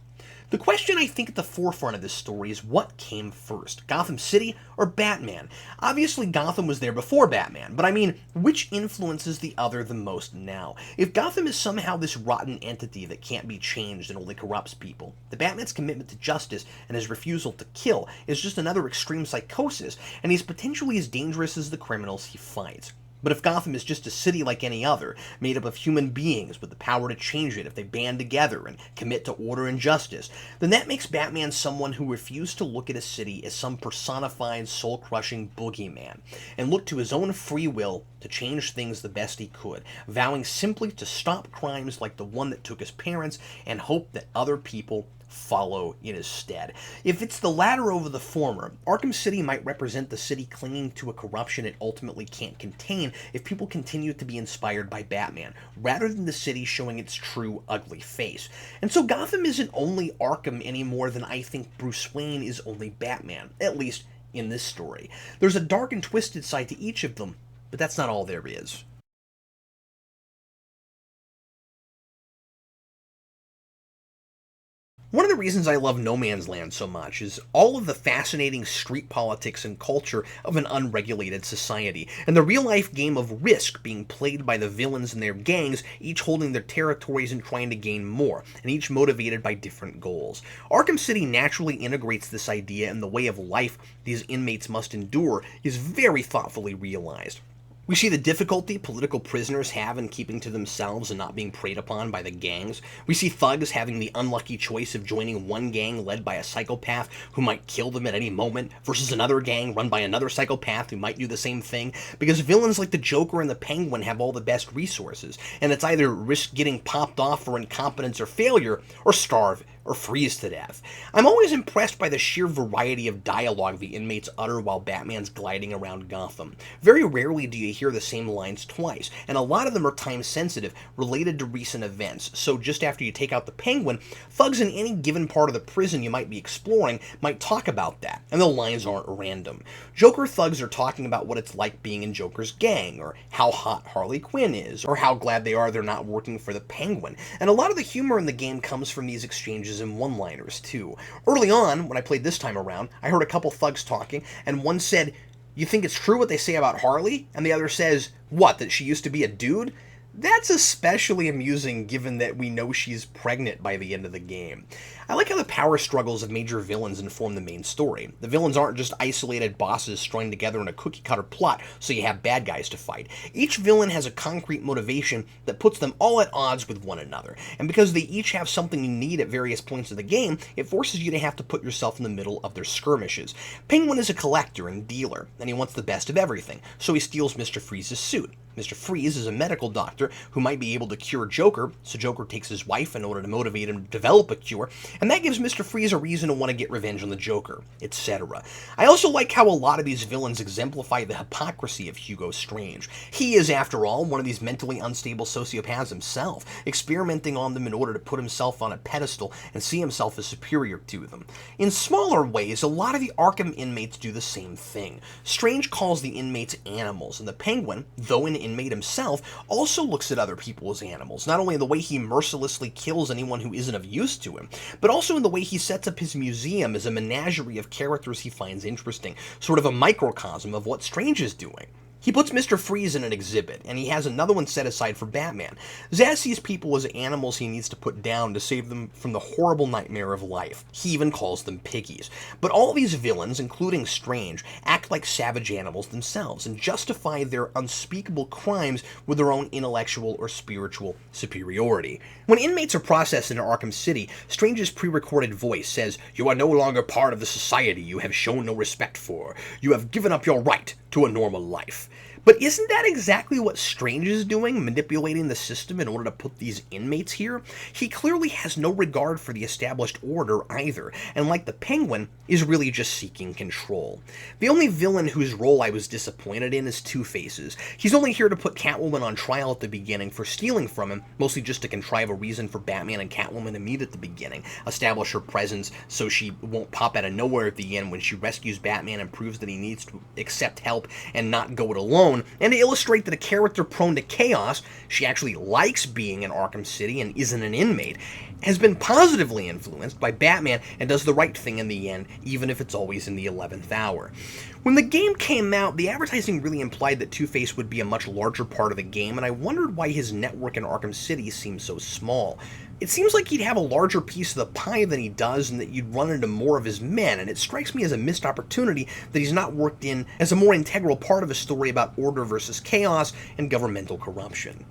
The question I think at the forefront of this story is what came first, Gotham City or Batman? Obviously Gotham was there before Batman, but I mean, which influences the other the most now? If Gotham is somehow this rotten entity that can't be changed and only corrupts people, the Batman's commitment to justice and his refusal to kill is just another extreme psychosis, and he's potentially as dangerous as the criminals he fights. But if Gotham is just a city like any other, made up of human beings with the power to change it if they band together and commit to order and justice, then that makes Batman someone who refused to look at a city as some personified, soul-crushing boogeyman, and looked to his own free will to change things the best he could, vowing simply to stop crimes like the one that took his parents and hope that other people follow in his stead. If it's the latter over the former, Arkham City might represent the city clinging to a corruption it ultimately can't contain if people continue to be inspired by Batman, rather than the city showing its true ugly face. And so Gotham isn't only Arkham any more than I think Bruce Wayne is only Batman, at least in this story. There's a dark and twisted side to each of them, but that's not all there is. One of the reasons I love No Man's Land so much is all of the fascinating street politics and culture of an unregulated society, and the real-life game of Risk being played by the villains and their gangs, each holding their territories and trying to gain more, and each motivated by different goals. Arkham City naturally integrates this idea, and the way of life these inmates must endure is very thoughtfully realized. We see the difficulty political prisoners have in keeping to themselves and not being preyed upon by the gangs. We see thugs having the unlucky choice of joining one gang led by a psychopath who might kill them at any moment, versus another gang run by another psychopath who might do the same thing, because villains like the Joker and the Penguin have all the best resources, and it's either risk getting popped off for incompetence or failure, or starve or freeze to death. I'm always impressed by the sheer variety of dialogue the inmates utter while Batman's gliding around Gotham. Very rarely do you hear the same lines twice, and a lot of them are time-sensitive, related to recent events, so just after you take out the Penguin, thugs in any given part of the prison you might be exploring might talk about that, and the lines aren't random. Joker thugs are talking about what it's like being in Joker's gang, or how hot Harley Quinn is, or how glad they are they're not working for the Penguin, and a lot of the humor in the game comes from these exchanges and one-liners too. Early on, when I played this time around, I heard a couple thugs talking, and one said, "You think it's true what they say about Harley?" And the other says, "What, that she used to be a dude?" That's especially amusing given that we know she's pregnant by the end of the game. I like how the power struggles of major villains inform the main story. The villains aren't just isolated bosses strung together in a cookie-cutter plot so you have bad guys to fight. Each villain has a concrete motivation that puts them all at odds with one another, and because they each have something you need at various points of the game, it forces you to have to put yourself in the middle of their skirmishes. Penguin is a collector and dealer, and he wants the best of everything, so he steals Mr. Freeze's suit. Mr. Freeze is a medical doctor who might be able to cure Joker, so Joker takes his wife in order to motivate him to develop a cure, and that gives Mr. Freeze a reason to want to get revenge on the Joker, etc. I also like how a lot of these villains exemplify the hypocrisy of Hugo Strange. He is, after all, one of these mentally unstable sociopaths himself, experimenting on them in order to put himself on a pedestal and see himself as superior to them. In smaller ways, a lot of the Arkham inmates do the same thing. Strange calls the inmates animals, and the Penguin, though an inmate himself, also looks at other people as animals, not only in the way he mercilessly kills anyone who isn't of use to him, but also in the way he sets up his museum as a menagerie of characters he finds interesting, sort of a microcosm of what Strange is doing. He puts Mr. Freeze in an exhibit, and he has another one set aside for Batman. Zsasz sees people as animals he needs to put down to save them from the horrible nightmare of life. He even calls them piggies. But all these villains, including Strange, act like savage animals themselves, and justify their unspeakable crimes with their own intellectual or spiritual superiority. When inmates are processed into Arkham City, Strange's pre-recorded voice says, "You are no longer part of the society you have shown no respect for. You have given up your right to a normal life." But isn't that exactly what Strange is doing, manipulating the system in order to put these inmates here? He clearly has no regard for the established order either, and like the Penguin, is really just seeking control. The only villain whose role I was disappointed in is Two-Face's. He's only here to put Catwoman on trial at the beginning for stealing from him, mostly just to contrive a reason for Batman and Catwoman to meet at the beginning, establish her presence so she won't pop out of nowhere at the end when she rescues Batman and proves that he needs to accept help and not go it alone, and to illustrate that a character prone to chaos, she actually likes being in Arkham City and isn't an inmate, has been positively influenced by Batman and does the right thing in the end, even if it's always in the 11th hour. When the game came out, the advertising really implied that Two-Face would be a much larger part of the game, and I wondered why his network in Arkham City seemed so small. It seems like he'd have a larger piece of the pie than he does, and that you'd run into more of his men, and it strikes me as a missed opportunity that he's not worked in as a more integral part of a story about order versus chaos and governmental corruption.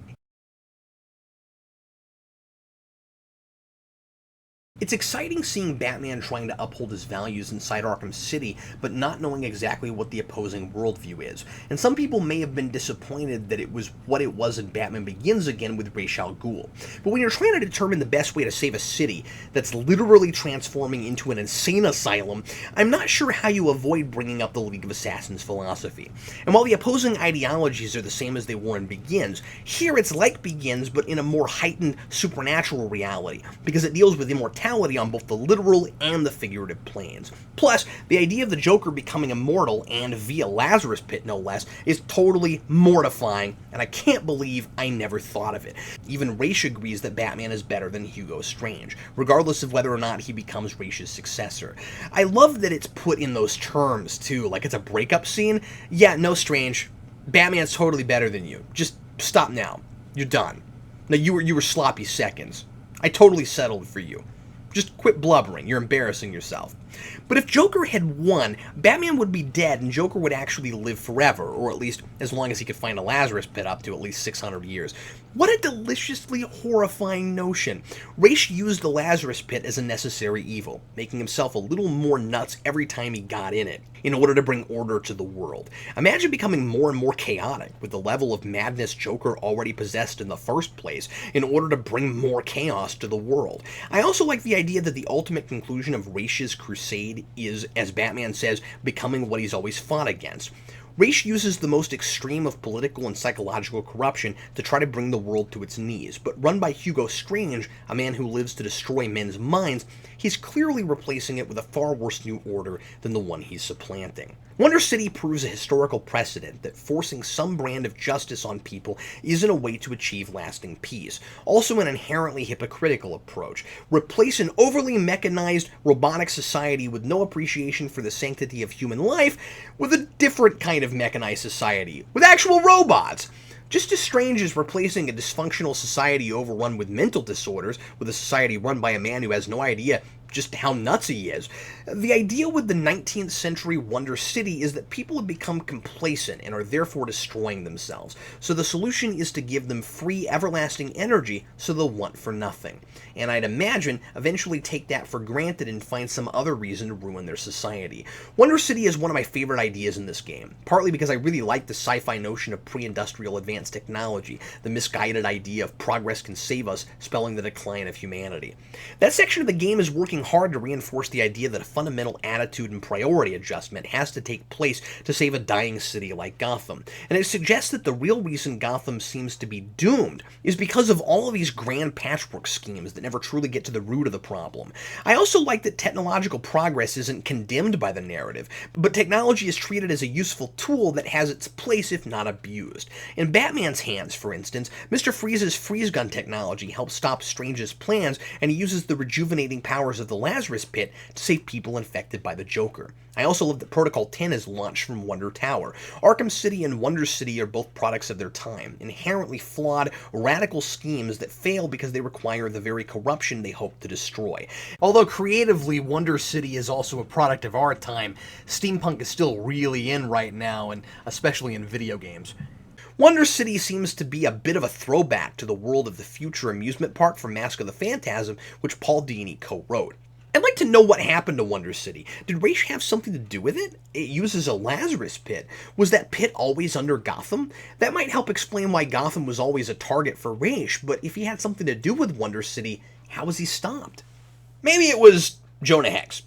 It's exciting seeing Batman trying to uphold his values inside Arkham City, but not knowing exactly what the opposing worldview is. And some people may have been disappointed that it was what it was in Batman Begins again with Ra's al Ghul. But when you're trying to determine the best way to save a city that's literally transforming into an insane asylum, I'm not sure how you avoid bringing up the League of Assassins philosophy. And while the opposing ideologies are the same as they were in Begins, here it's like Begins, but in a more heightened supernatural reality, because it deals with immortality on both the literal and the figurative planes. Plus, the idea of the Joker becoming immortal, and via Lazarus Pit no less, is totally mortifying, and I can't believe I never thought of it. Even Ra's agrees that Batman is better than Hugo Strange, regardless of whether or not he becomes Ra's successor. I love that it's put in those terms, too, like it's a breakup scene. Yeah, no, Strange, Batman's totally better than you. Just stop now. You're done. No, you were sloppy seconds. I totally settled for you. Just quit blubbering, you're embarrassing yourself. But if Joker had won, Batman would be dead and Joker would actually live forever, or at least as long as he could find a Lazarus pit, up to at least 600 years. What a deliciously horrifying notion. Ra's used the Lazarus pit as a necessary evil, making himself a little more nuts every time he got in it, in order to bring order to the world. Imagine becoming more and more chaotic with the level of madness Joker already possessed in the first place, in order to bring more chaos to the world. I also like the idea that the ultimate conclusion of Ra's crusade is, as Batman says, becoming what he's always fought against. Ra's uses the most extreme of political and psychological corruption to try to bring the world to its knees, but run by Hugo Strange, a man who lives to destroy men's minds, he's clearly replacing it with a far worse new order than the one he's supplanting. Wonder City proves a historical precedent that forcing some brand of justice on people isn't a way to achieve lasting peace. Also an inherently hypocritical approach. Replace an overly mechanized, robotic society with no appreciation for the sanctity of human life with a different kind of mechanized society, with actual robots. Just as strange as replacing a dysfunctional society overrun with mental disorders with a society run by a man who has no idea just how nuts he is. The idea with the 19th century Wonder City is that people have become complacent and are therefore destroying themselves. So the solution is to give them free, everlasting energy so they'll want for nothing. And I'd imagine eventually take that for granted and find some other reason to ruin their society. Wonder City is one of my favorite ideas in this game, partly because I really like the sci-fi notion of pre-industrial advanced technology, the misguided idea of progress can save us, spelling the decline of humanity. That section of the game is working hard to reinforce the idea that a fundamental attitude and priority adjustment has to take place to save a dying city like Gotham. And it suggests that the real reason Gotham seems to be doomed is because of all of these grand patchwork schemes that never truly get to the root of the problem. I also like that technological progress isn't condemned by the narrative, but technology is treated as a useful tool that has its place if not abused. In Batman's hands, for instance, Mr. Freeze's freeze gun technology helps stop Strange's plans, and he uses the rejuvenating powers of the Lazarus Pit to save people infected by the Joker. I also love that Protocol 10 is launched from Wonder Tower. Arkham City and Wonder City are both products of their time, inherently flawed, radical schemes that fail because they require the very corruption they hope to destroy. Although creatively, Wonder City is also a product of our time, steampunk is still really in right now, and especially in video games. Wonder City seems to be a bit of a throwback to the World of the Future amusement park from Mask of the Phantasm, which Paul Dini co-wrote. I'd like to know what happened to Wonder City. Did Ra's have something to do with it? It uses a Lazarus pit. Was that pit always under Gotham? That might help explain why Gotham was always a target for Ra's, but if he had something to do with Wonder City, how was he stopped? Maybe it was Jonah Hex.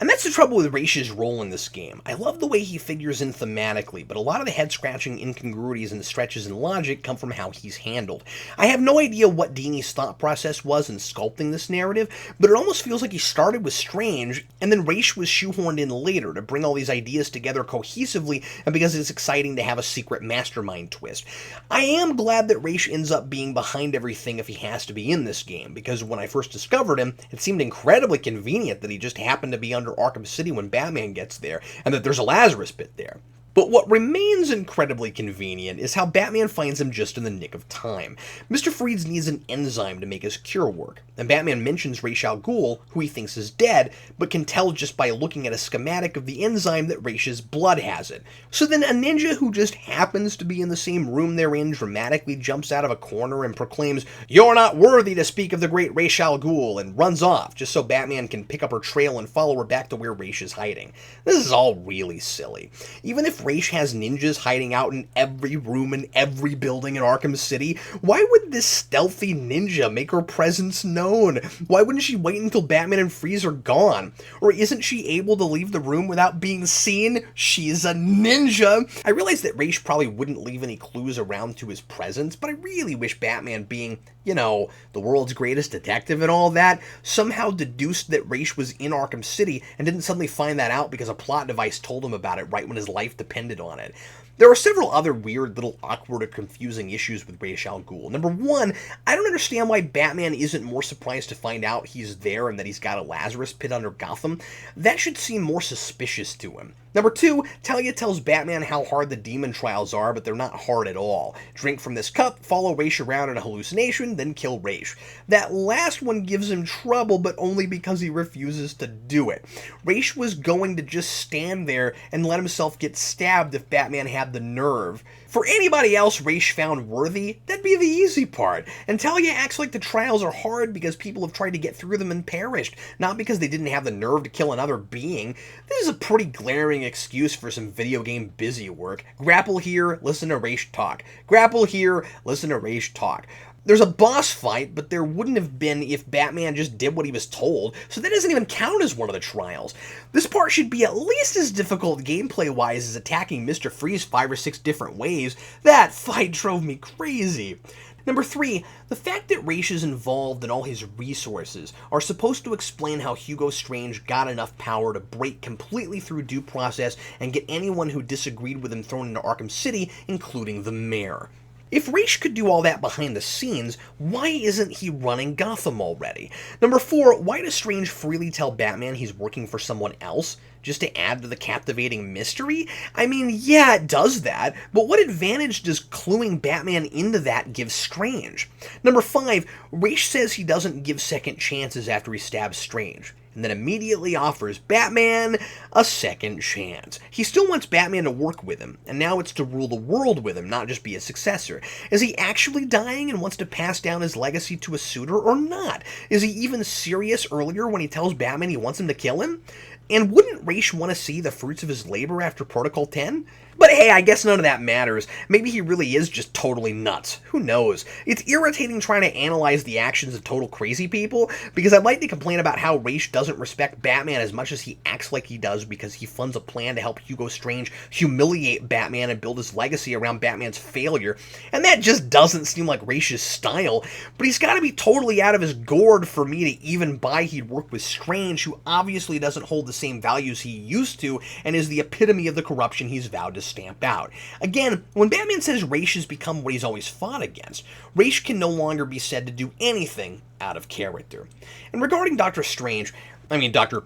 And that's the trouble with Ra's role in this game. I love the way he figures in thematically, but a lot of the head-scratching incongruities and the stretches in logic come from how he's handled. I have no idea what Dini's thought process was in sculpting this narrative, but it almost feels like he started with Strange, and then Ra's was shoehorned in later to bring all these ideas together cohesively, and because it's exciting to have a secret mastermind twist. I am glad that Ra's ends up being behind everything if he has to be in this game, because when I first discovered him, it seemed incredibly convenient that he just happened to be under Arkham City when Batman gets there, and that there's a Lazarus pit there. But what remains incredibly convenient is how Batman finds him just in the nick of time. Mr. Freeze needs an enzyme to make his cure work, and Batman mentions Ra's al Ghul, who he thinks is dead, but can tell just by looking at a schematic of the enzyme that Ra's blood has it. So then a ninja who just happens to be in the same room they're in dramatically jumps out of a corner and proclaims, "You're not worthy to speak of the great Ra's al Ghul," and runs off, just so Batman can pick up her trail and follow her back to where Ra's is hiding. This is all really silly. Even if Ra's has ninjas hiding out in every room in every building in Arkham City, why would this stealthy ninja make her presence known? Why wouldn't she wait until Batman and Freeze are gone? Or isn't she able to leave the room without being seen? She's a ninja! I realize that Ra's probably wouldn't leave any clues around to his presence, but I really wish Batman, being, the world's greatest detective and all that, somehow deduced that Ra's was in Arkham City and didn't suddenly find that out because a plot device told him about it right when his life depended on it. There are several other weird, little awkward or confusing issues with Ra's al Ghul. Number one, I don't understand why Batman isn't more surprised to find out he's there and that he's got a Lazarus pit under Gotham. That should seem more suspicious to him. Number two, Talia tells Batman how hard the demon trials are, but they're not hard at all. Drink from this cup, follow Ra's around in a hallucination, then kill Ra's. That last one gives him trouble, but only because he refuses to do it. Ra's was going to just stand there and let himself get stabbed if Batman had the nerve. For anybody else Ra's found worthy, that'd be the easy part. And Talia acts like the trials are hard because people have tried to get through them and perished, not because they didn't have the nerve to kill another being. This is a pretty glaring excuse for some video game busy work. Grapple here, listen to Ra's talk. Grapple here, listen to Ra's talk. There's a boss fight, but there wouldn't have been if Batman just did what he was told, so that doesn't even count as one of the trials. This part should be at least as difficult gameplay-wise as attacking Mr. Freeze 5 or 6 different ways. That fight drove me crazy. Number 3, the fact that Ra's is involved in all his resources are supposed to explain how Hugo Strange got enough power to break completely through due process and get anyone who disagreed with him thrown into Arkham City, including the mayor. If Ra's could do all that behind the scenes, why isn't he running Gotham already? Number 4, why does Strange freely tell Batman he's working for someone else? Just to add to the captivating mystery? I mean, yeah, it does that, but what advantage does cluing Batman into that give Strange? Number 5, Ra's says he doesn't give second chances after he stabs Strange, and then immediately offers Batman a second chance. He still wants Batman to work with him, and now it's to rule the world with him, not just be a successor. Is he actually dying and wants to pass down his legacy to a suitor or not? Is he even serious earlier when he tells Batman he wants him to kill him? And wouldn't Ra's want to see the fruits of his labor after Protocol 10? But hey, I guess none of that matters. Maybe he really is just totally nuts. Who knows? It's irritating trying to analyze the actions of total crazy people, because I'd like to complain about how Ra's doesn't respect Batman as much as he acts like he does because he funds a plan to help Hugo Strange humiliate Batman and build his legacy around Batman's failure, and that just doesn't seem like Ra's style. But he's got to be totally out of his gourd for me to even buy he'd work with Strange, who obviously doesn't hold the same values he used to, and is the epitome of the corruption he's vowed to stamp out. Again, when Batman says Ra's has become what he's always fought against, Ra's can no longer be said to do anything out of character. And regarding Dr.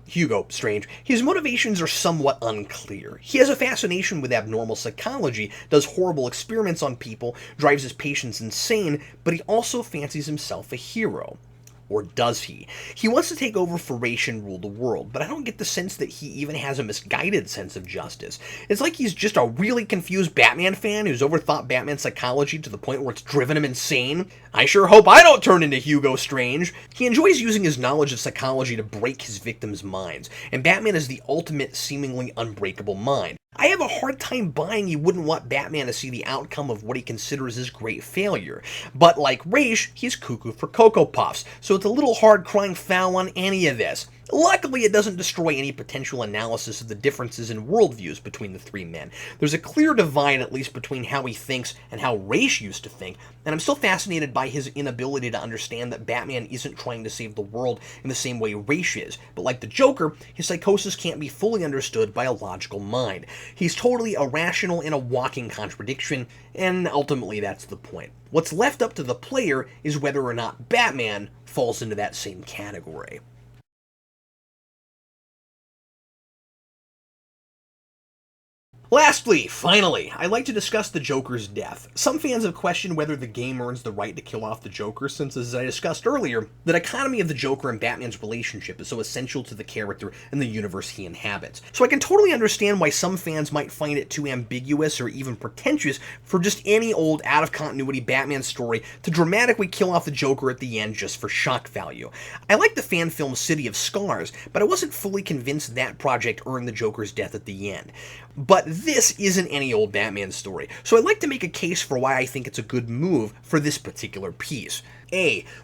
Hugo Strange, his motivations are somewhat unclear. He has a fascination with abnormal psychology, does horrible experiments on people, drives his patients insane, but he also fancies himself a hero. Or does he? He wants to take over for Ra's and rule the world, but I don't get the sense that he even has a misguided sense of justice. It's like he's just a really confused Batman fan who's overthought Batman's psychology to the point where it's driven him insane. I sure hope I don't turn into Hugo Strange. He enjoys using his knowledge of psychology to break his victims' minds, and Batman is the ultimate, seemingly unbreakable mind. I have a hard time buying he wouldn't want Batman to see the outcome of what he considers his great failure. But like Ra's, he's cuckoo for Cocoa Puffs, so it's a little hard crying foul on any of this. Luckily, it doesn't destroy any potential analysis of the differences in worldviews between the three men. There's a clear divide, at least between how he thinks and how Ra's used to think, and I'm still fascinated by his inability to understand that Batman isn't trying to save the world in the same way Ra's is, but like the Joker, his psychosis can't be fully understood by a logical mind. He's totally irrational and a walking contradiction, and ultimately that's the point. What's left up to the player is whether or not Batman falls into that same category. Lastly, finally, I'd like to discuss the Joker's death. Some fans have questioned whether the game earns the right to kill off the Joker, since, as I discussed earlier, the dichotomy of the Joker and Batman's relationship is so essential to the character and the universe he inhabits. So I can totally understand why some fans might find it too ambiguous or even pretentious for just any old, out-of-continuity Batman story to dramatically kill off the Joker at the end just for shock value. I like the fan film City of Scars, but I wasn't fully convinced that project earned the Joker's death at the end. But this isn't any old Batman story, so I'd like to make a case for why I think it's a good move for this particular piece.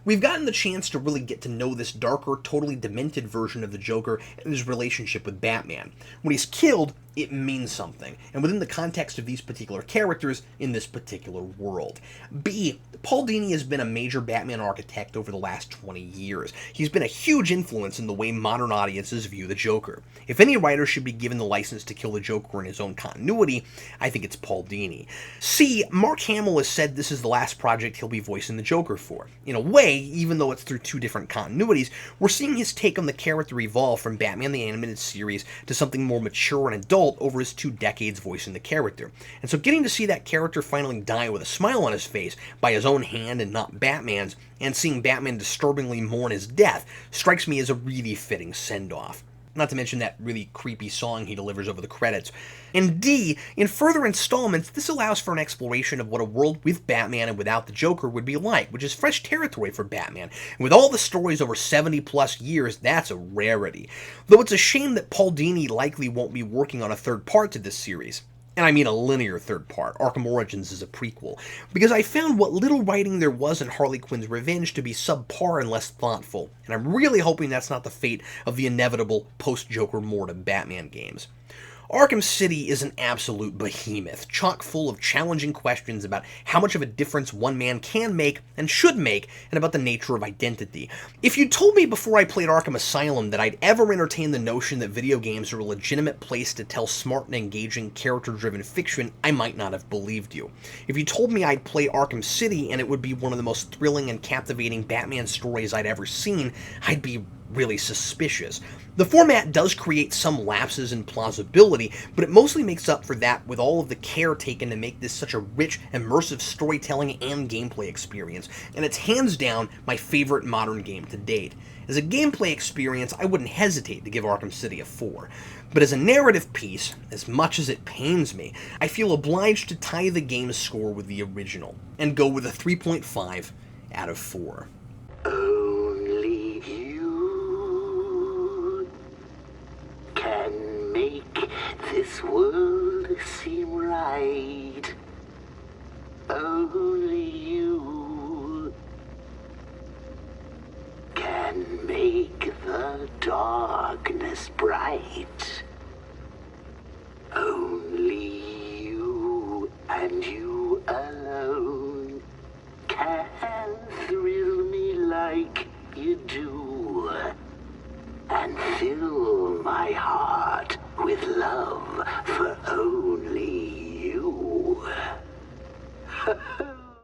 We've gotten the chance to really get to know this darker, totally demented version of the Joker and his relationship with Batman. When he's killed, it means something, and within the context of these particular characters in this particular world. B, Paul Dini has been a major Batman architect over the last 20 years. He's been a huge influence in the way modern audiences view the Joker. If any writer should be given the license to kill the Joker in his own continuity, I think it's Paul Dini. C, Mark Hamill has said this is the last project he'll be voicing the Joker for. In a way, even though it's through two different continuities, we're seeing his take on the character evolve from Batman the Animated Series to something more mature and adult over his 2 decades voicing the character. And so getting to see that character finally die with a smile on his face by his own hand and not Batman's, and seeing Batman disturbingly mourn his death, strikes me as a really fitting send-off. Not to mention that really creepy song he delivers over the credits. And D, in further installments, this allows for an exploration of what a world with Batman and without the Joker would be like, which is fresh territory for Batman. And with all the stories over 70 plus years, that's a rarity. Though it's a shame that Paul Dini likely won't be working on a third part to this series. And I mean a linear third part. Arkham Origins is a prequel. Because I found what little writing there was in Harley Quinn's Revenge to be subpar and less thoughtful. And I'm really hoping that's not the fate of the inevitable post-Joker mortem Batman games. Arkham City is an absolute behemoth, chock full of challenging questions about how much of a difference one man can make and should make, and about the nature of identity. If you told me before I played Arkham Asylum that I'd ever entertain the notion that video games are a legitimate place to tell smart and engaging character-driven fiction, I might not have believed you. If you told me I'd play Arkham City and it would be one of the most thrilling and captivating Batman stories I'd ever seen, I'd be really suspicious. The format does create some lapses in plausibility, but it mostly makes up for that with all of the care taken to make this such a rich, immersive storytelling and gameplay experience, and it's hands down my favorite modern game to date. As a gameplay experience, I wouldn't hesitate to give Arkham City a 4. But as a narrative piece, as much as it pains me, I feel obliged to tie the game's score with the original, and go with a 3.5 out of 4. Only you can make this world seem right. Only you can make the darkness bright. Only you and you alone can thrill me like you do, and fill my heart with love for only you.